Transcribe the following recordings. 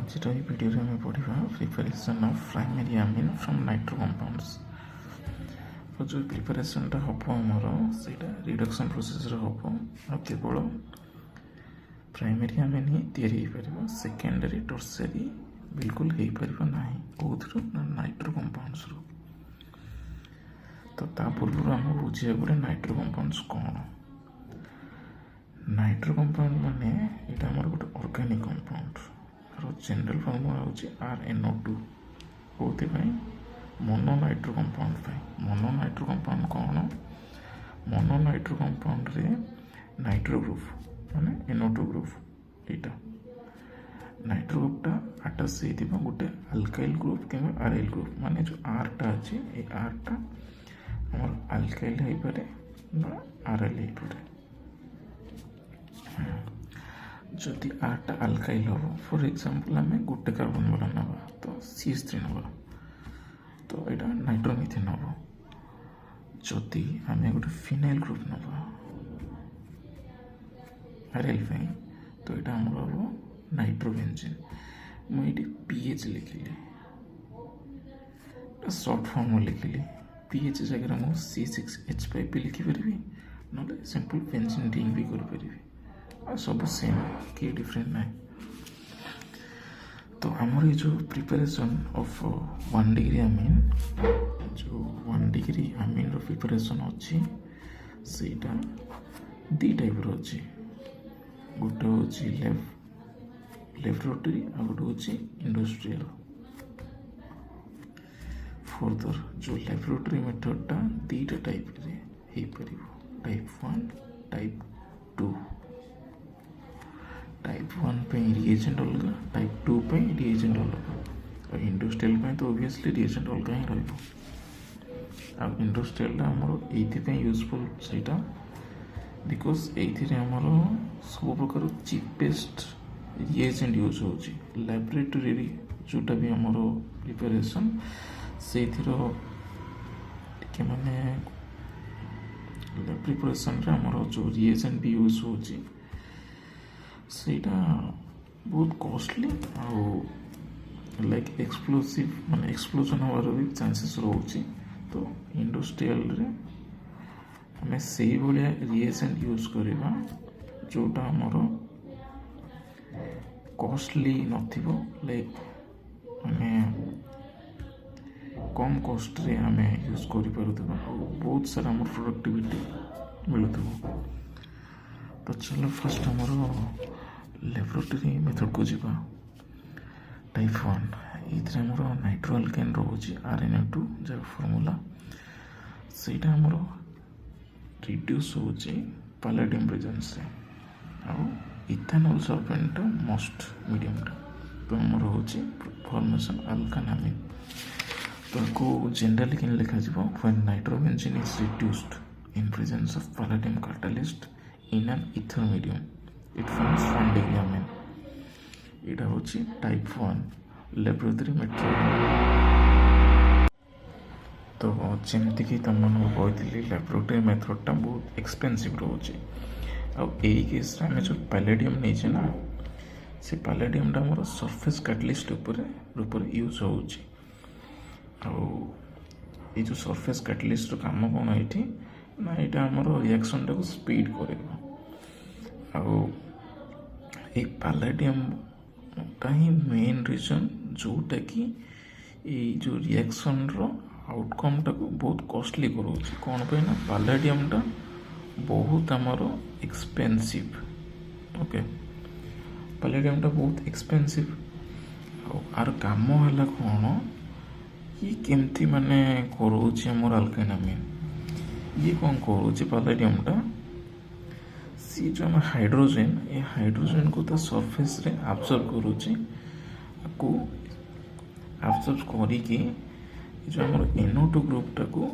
आज भिडियो में पढ़ा preparation of primary amine from nitro compounds. तो जो प्रिपरेशन हम आमर से रिडक्शन प्रोसेस हम केवल प्राइमरी अमीन ही या सेकेंडरी टर्सरी बिल्कुल हो पार ना कौन नाइट्रो कंपाउंड्स रू। तो पूर्व आम बुझे गोटे नाइट्रो कंपाउंड्स कौन। नाइट्रो कंपाउंड माने यहाँ आम गोटे ऑर्गेनिक कंपाउंड जनरल फॉर्मूला हूँ RnO2 कौन mono nitro compound. Mono nitro compound कौन। मोनो नाइट्रो कंपाउंड रे नाइट्रो ग्रुप माने NO2 ग्रुप यहाँ नाइट्रो ग्रुपटा आटाच हो गोटे अल्काइल ग्रुप कि आरएल ग्रुप माने जो आरटा अच्छे ये आरटा आम अल्काइल हो पारे ना आरएल हो पारे। जदि आरटा अल्काइल हम फॉर एग्जांपल आम गोटे कार्बन वाला ना तो CH3 ना तो यहाँ नाइट्रोमिथेन हम। जदि आम गोटे फिनाइल ग्रुप ना आरएल तो यहाँ आम हम नाइट्रोबेंजीन। मुझे पीएच लिखिली शॉर्ट फॉर्म लिखिली पीएच जगह मुझे C6H5 भी लिखिपारि ना सिंपल बेंजीन रिंग भी करें सब सेम कि डिफरेंट ना। तो आमर ये जो प्रिपरेशन ऑफ 1 डिग्री अमीन जो 1 डिग्री अमीन रो प्रिपरेशन अच्छी सेटा दी टाइप रो अच्छी गोटे हूँ लेबोरेटरी आ गोटे हूँ इंडस्ट्रियल। फर्दर जो लेबोरेटरी मेथडटा दीटा टाइप रे हो पार टाइप 1 टाइप 2। टाइप 1 पे रिएजेंट अलग टाइप 2 पे रिएजेंट अलग और इंडस्ट्रियल तो ओबियसली रिएजेंट अलग ही रहा। इंडस्ट्रियल आमर ये यूजफुल से बिकज ये सब प्रकार चीपेस्ट रिएजेंट यूज हो लैबोरेटरी जोटा भी आमर प्रिपरेशन से माने प्रिपरेशन रे आमर जो रिएजेंट भी यूज हो सेटा बहुत कॉस्टली लाइक एक्सप्लोसिव माने एक्सप्लोजन होवार भी चांसेस रोचे। तो इंडस्ट्रियल रे आम से भाया रिएजेंट यूज करवा जोटा आमर कॉस्टली नथिबो लाइक माने कम कॉस्ट रे आम यूज कर बहुत सारा आम प्रोडक्टिविटी मिलुथबो। तो चलो फर्स्ट आमर लेबोरेटरी मेथड को जीवा। टाइप 1 ये आमर नाइट्रो अल्केन रोचे RnO2 जब फॉर्मूला से आमर रिड्यूस हो पैलेडियम प्रेजेंस से इथेनॉल सल्फेट मोस्ट मीडियमटा तो आमर हूँ फॉर्मेशन अल्कान अमीन। तो को जनरली कि लिखा when nitrobenzene is reduced in presence of palladium catalyst in an ether medium it forms 1 degree अमीन। यहाँ हूँ टाइप 1 लेबोरेटरी मेथड। तो जमती कि तुम कही लेबोरेटरी मेथडटा बहुत एक्सपेंसिव रोचे आई केस आम जो पैलेडियम नहीं ना से पैलेडियमटा मोर सरफेस कैटलिस्ट रूप यूज हो जो सरफेस कैटलिस्ट काम कौन ये ना यहाँ आमर रिएक्शन टाक स्पीड कर पैलेडियमटा ही मेन रीजन जोटा कि जो रिएक्शन रो आउटकम टाक बहुत कॉस्टली करोची कौन पे ना पैलेडियमटा बहुत आमर एक्सपेंसिव। ओके पैलेडियमटा बहुत एक्सपेंसिव आर काम है कौन ये केमती माने करोची आमर अल्काइन अमीन ये कौन करोची पैलेडियमटा सी जो आम हाइड्रोजेन ये हाइड्रोजेन को तो सरफेस रे एब्जॉर्ब करुची को एब्जॉर्ब करिकी जो आम NO2 ग्रुपटा को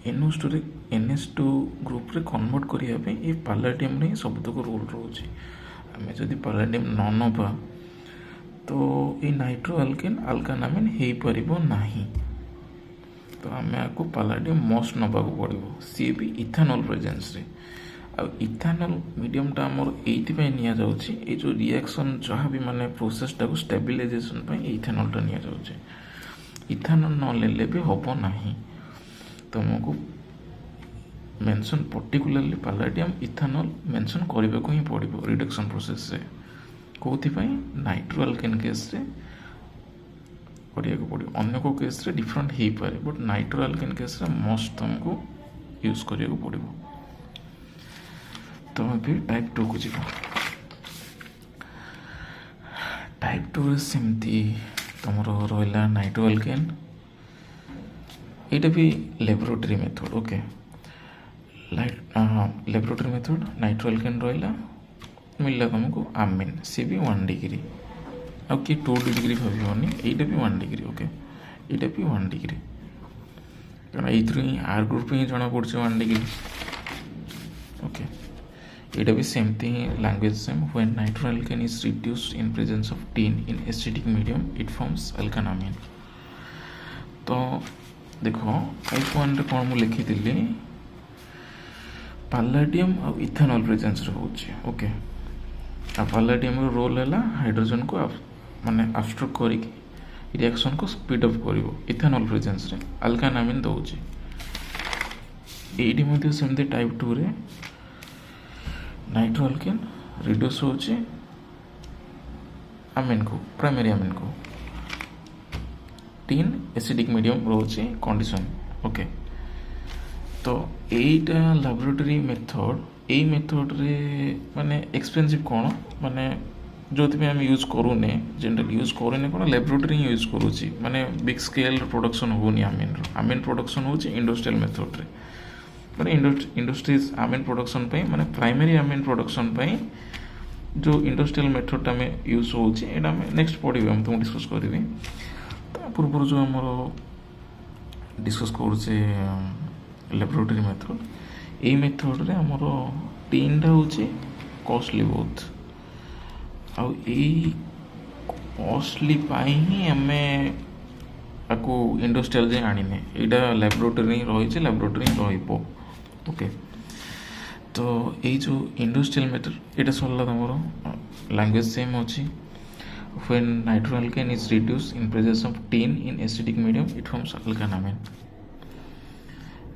NH2 ग्रुप रे कन्वर्ट करिया पे ये पैलेडियम रे सबतक रोल रोचे। आम जदि पैलेडियम न नबा तो ये नाइट्रो अल्केन अल्कान अमीन हो पारिबो नाही। तो आम आपको पैलेडियम मस्ट नबाक पड़ो सी भी इथेनॉल प्रेजेंस रे इथानल मीडियमटा आमर ये नि जाऊँगी ये जो रिएक्शन जहाँ भी माने प्रोसेसटा को स्टेबिलाइजेशन इथानलटा नि जाऊँगी इथानल न भी हम ना तुमको मेंशन पर्टिकुलरली पालाडियम इथानल मेंशन करने को ही पड़ो रिडक्शन प्रोसेस से कौन नाइट्रो अल्केन केस रे करने को पड़ो अन्य को केस रे डिफरेंट हो पाए but nitro alkane case ray must तुमको यूज करने को पड़ो तुम फिर टाइप 2 को जीव टाइप 2 सेमती तुम रहा नाइट्रो अल्केन यहाँ भी laboratory method okay laboratory method nitro alkane रहा मिलला तुमको आमिन सी भी 1 डिग्री आउ कि 2 डिग्री भावनी यहाँ भी 1 डिग्री ओके यहाँ भी 1 डिग्री कारण ये आर ग्रुप ही जना पड़े 1 डिग्री ओके यहाँ भी सेमती ही language same when nitro alkane is reduced in presence of tin in acidic medium it forms alkanamine तो देखो टाइप 1 रे कौन मुझे लिखी पालाडियम और इथानल प्रेजेंस रोचे ओके आ पालाडियम रोल है हाइड्रोजन को माने अब्स्ट्रक्ट करके रिएक्शन को स्पीड अप करिवो इथानल प्रेजेंस रे अल्कानामिन दउची एडी मध्ये सेमते टाइप 2 रे नाइट्रो अल्केन रिड्यूस होची अमीन को प्राइमरी अमीन को टीन एसिडिक मीडियम रोचे कंडीशन ओके तो एटा लैबोरेटरी मेथड ए मेथड रे माने एक्सपेंसिव कौन माने जो आम यूज करूने जनरल यूज करूने कौन लैबोरेटरी यूज करुच्ची माने बिग स्केल प्रोडक्शन होनी आमीन प्रोडक्शन होची इंडस्ट्रियल मेथड रे माने इंडस्ट्रीज आमीन प्रोडक्शन पे माने प्राइमरी आमीन प्रोडक्शन पे जो इंडस्ट्रियल मेथड आम यूज होची एटा आम नेक्स्ट पढ़ी हम तुमको डिस्कस करी पूर्व जो आमर डिस्कस करुचे लैबोरेटरी मेथड ये मेथड रे आमर टीनटा होची कॉस्टली बहुत आउ यही कॉस्टली पाई ही आमे आपको इंडस्ट्रियल जे आनीने यहाँ लैबोरेटरी रही लैबोरेटरी रहिबो ओके तो ये जो इंडस्ट्रियल मेथड यहाँ सरला तुम लैंग्वेज सेम अच्छी when nitro alkane is reduced in presence of tin in acidic medium it forms alkanamine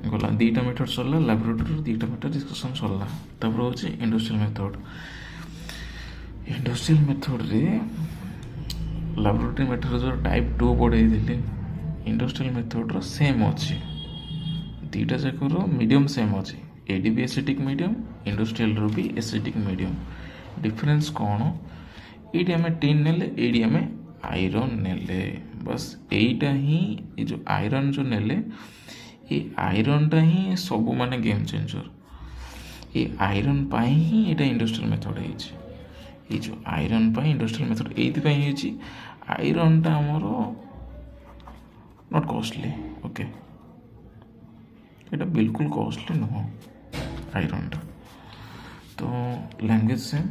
गला दीटा मेथड सरला लैबोरेटरी दीटा मेथड डिस्कशन सरला तापर होची इंडस्ट्रियल मेथड रे लैबोरेटरी मेथड जो टाइप 2 पढ़ाई दिले इंडस्ट्रियल मेथड रो सेम अच्छी दीटा जाक रो मीडियम सेम अच्छी एडी भी एसिडिक मीडियम इंडस्ट्रियल रो भी एसिडिक मीडियम डिफरेंस कौन ये आम टीन नेले ये आम आयरन नेले बस यहीटा ही ये जो आयरन जो नेले ये आयरनटा ही सब माने गेम चेंजर ये आयरन पाई ही ये इंडस्ट्रियल मेथड ये जो आयरन पाई इंडस्ट्रियल मेथड ये आयरनटा आमर नॉट कॉस्टली ओके ये बिल्कुल कॉस्टली नुह आयरनटा तो language same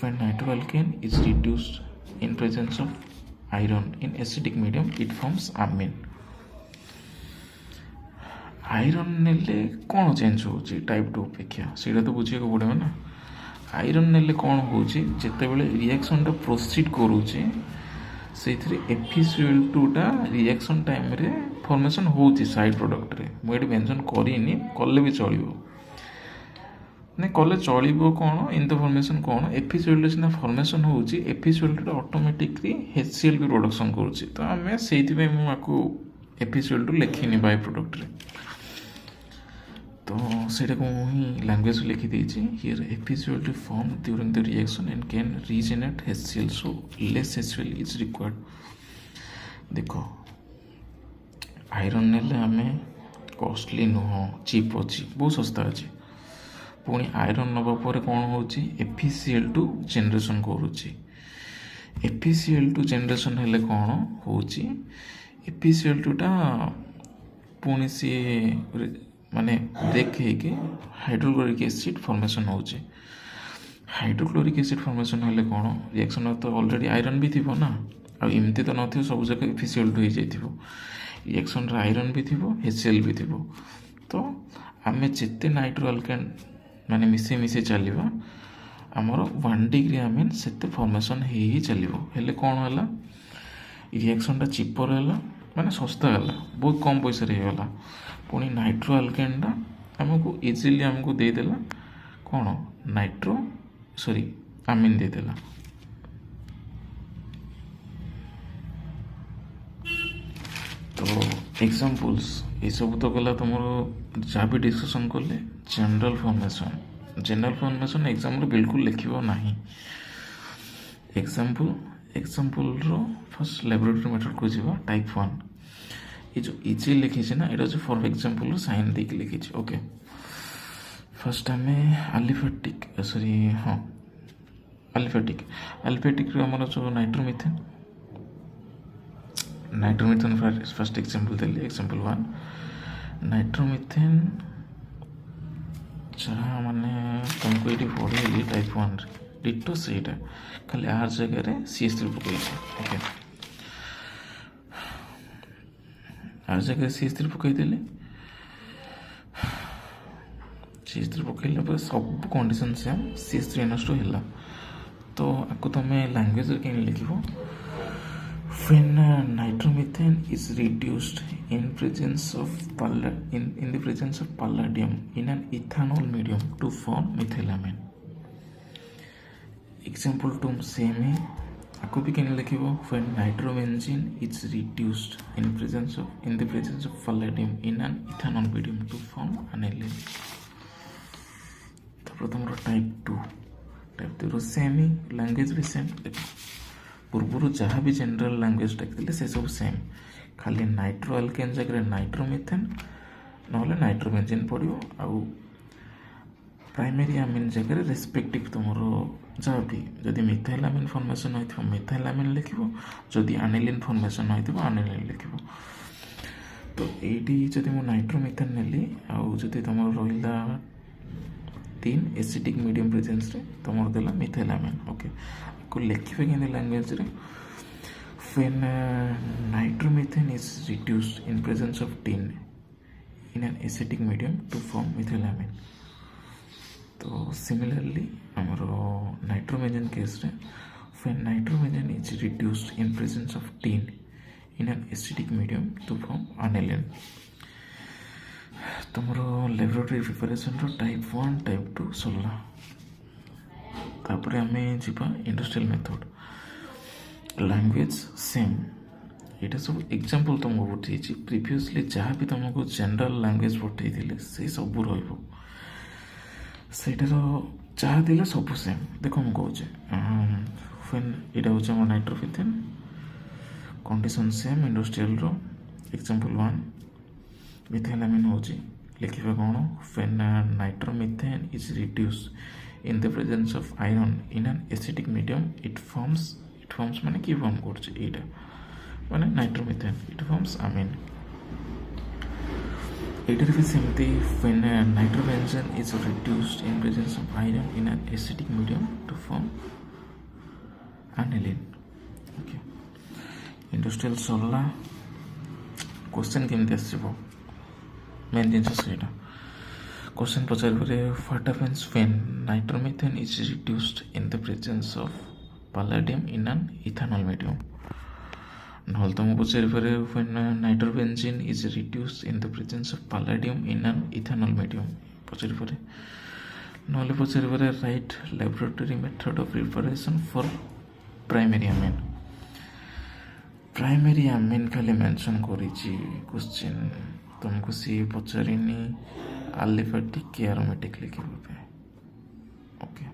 when nitro alkane is reduced in presence of iron in acidic medium it forms amine iron नेले कौन चेंज होची टाइप 2 अपेक्षा सेटा तो बुझे को पड़े ना आयरन नेले कौन होची जेते बेले रिएक्शन टा प्रोसीड करूची सेथरे FeCl2 टा रिएक्शन टाइम रे फॉर्मेशन होची साइड प्रोडक्ट रे मु एटी मेंशन करिनी कले भी चलिबो नहीं कले चलो कौन इन द फॉर्मेशन कौन FeCl2 सिना फॉर्मेशन होची FeCl2 ऑटोमेटिकली HCl भी प्रोडक्शन करूची तो आम से FeCl2 लिखिनी बाय प्रोडक्ट रे तो सेटा को ही लैंग्वेज लिखी देछि here FeCl2 form during the reaction and can regenerate HCl so less HCl is required देखो आयरन नेले आमे कॉस्टली नुह चीप अच्छी बहुत सस्ता अच्छी पुणी आयरन नवा पर कौन होची FeCl2 जनरेशन करूची FeCl2 जनरेशन हेले कौन होची FeCl2 टा पुणी सी माने ब्रेक हेके हाइड्रोक्लोरिक एसिड फॉर्मेशन होची हाइड्रोक्लोरिक एसिड फॉर्मेशन हेले कौन रिएक्शन तो ऑलरेडी आयरन भी थिबो ना आ एमती तो नथिबो सब जगह FeCl2 हो जाइथिबो रिएक्शन रे आयरन भी थिबो HCl भी थिबो तो आमे जेते नाइट्रो अल्केन ମାନେ ମିଶେଇ ମିଶେଇ ଚାଲିବା ଆମର 1 डिग्री आमिन सेते फॉर्मेशन ही चलिबो। हेले कौन है रिएक्शनटा चिपर है माने सस्ता है बहुत कम पैसा गला पुणी नाइट्रो आल्केनटा आमको इजिली आमको देदेला कौन नाइट्रो सॉरी आमिन देदेला। तो एग्जांपल्स ये सब तो गला तुम जहाँ भी डिस्कशन कले जनरल फॉर्मेशन एग्जाम रे बिल्कुल लिखिबो नहीं। Example row first laboratory method को जीवा टाइप 1 ये जो इजी लिखी ना ये जो फॉर एग्जांपल रो साइन दे के लिखी ओके। फर्स्ट हमें अलिफेटिक सॉरी हाँ अलिफेटिक रो हमर जो नाइट्रोमीथेन फर्स्ट एग्जांपल देली एग्जांपल 1 नाइट्रोमीथेन जहाँ माने तुमको ये पढ़ेली टाइप 1 डिटो सेटा खाली आर जगह CH3 पकई ओके आर जगह CH3 पकईदेली CH3 पकईला सब कंडीशन सेम CH3NH2 है तो आपको तुम लैंग्वेज कहीं लिखो when nitromethane is reduced in presence of in the presence of palladium in an ethanol medium to form methylamine। example 2 same है आपको भी कहने लिखिबो when nitrobenzene is reduced in the presence of palladium in an ethanol medium to form aniline। तो प्रथम type 2 रो same ही language भी same पूर्व जहाँ भी जनरल लैंग्वेज टाकते से सब सेम खाली नाइट्रो अल्केन जगह नाइट्रोमीथेन ना नाइट्रोबेंजीन पड़ो आउ प्राइमरी आमिन जगह रेस्पेक्टिव तुम जहाँ भी जदि मिथाइलामिन फॉर्मेशन हो मिथाइलामिन लिखो जदि आनिलिन फॉर्मेशन हो आनिलिन लिखो। तो ये जदि मु नाइट्रोमीथेन नेली आउ जदि तुम रहा 3 एसिडिक मीडियम प्रेजेंस रे तुम देला मिथाइलामिन ओके को लिखिबे कि लैंग्वेज रे when nitromethane is reduced in presence of tin in an acidic medium to form methylamine। तो सिमिलरली हमरो नाइट्रोबेंजीन केस रे when nitrogen is reduced in presence of tin in an acidic medium to form aniline। तुमरो laboratory preparation रो type 1 type 2 सरला तापर हमें जीवा industrial method language same ये सब एग्जांपल तुमको पठे प्रीवियसली जहाँ भी तुमको जनरल लैंग्वेज पठे से सब रहीटार जहाँ दिले सब सेम देख मुझे कहूँ यहाँ हूँ नाइट्रोमिथेन कंडीशन सेम इंडस्ट्रियल रो एग्जांपल 1 मिथाइलामिन हूँ लिखा कौन when nitromethane is reduced in the presence of iron in an acidic medium it forms माने कि फॉर्म कर माने नाइट्रोमिथेन इट फॉर्म्स अमीन। एटर भी सेमती when nitrogen is reduced in presence of iron in an acidic medium to form aniline okay. Industrial सरला question केमती आसो मेन जिनस सेटा क्वेश्चन पचार what happens when nitromethane is reduced in the presence of palladium in an ethanol medium। नहले तुम पचारि पारे when nitrobenzene is reduced in the presence of palladium in an ethanol medium पचारि पारे नहले पचारि पारे right laboratory method of preparation for primary amine खाली mention करिछि question तुमको सी पचारिनी अलिफेटिक के एरोमेटिक लिखिबे ओके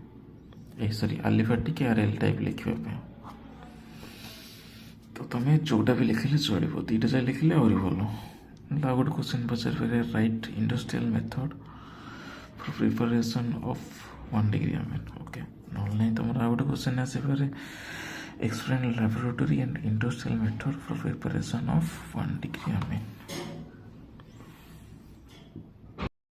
सॉरी अलिफेटिक आरएल टाइप लिखा तो तुम्हें जोटा भी लिखिले चलो दीटा जाए लिखिले और भल आ गोटे क्वेश्चन पचार पारे right industrial method for preparation of 1 degree amine okay ना तुम आ गोटे क्वेश्चन आसपे explain laboratory and industrial method for preparation of 1 degree Amini.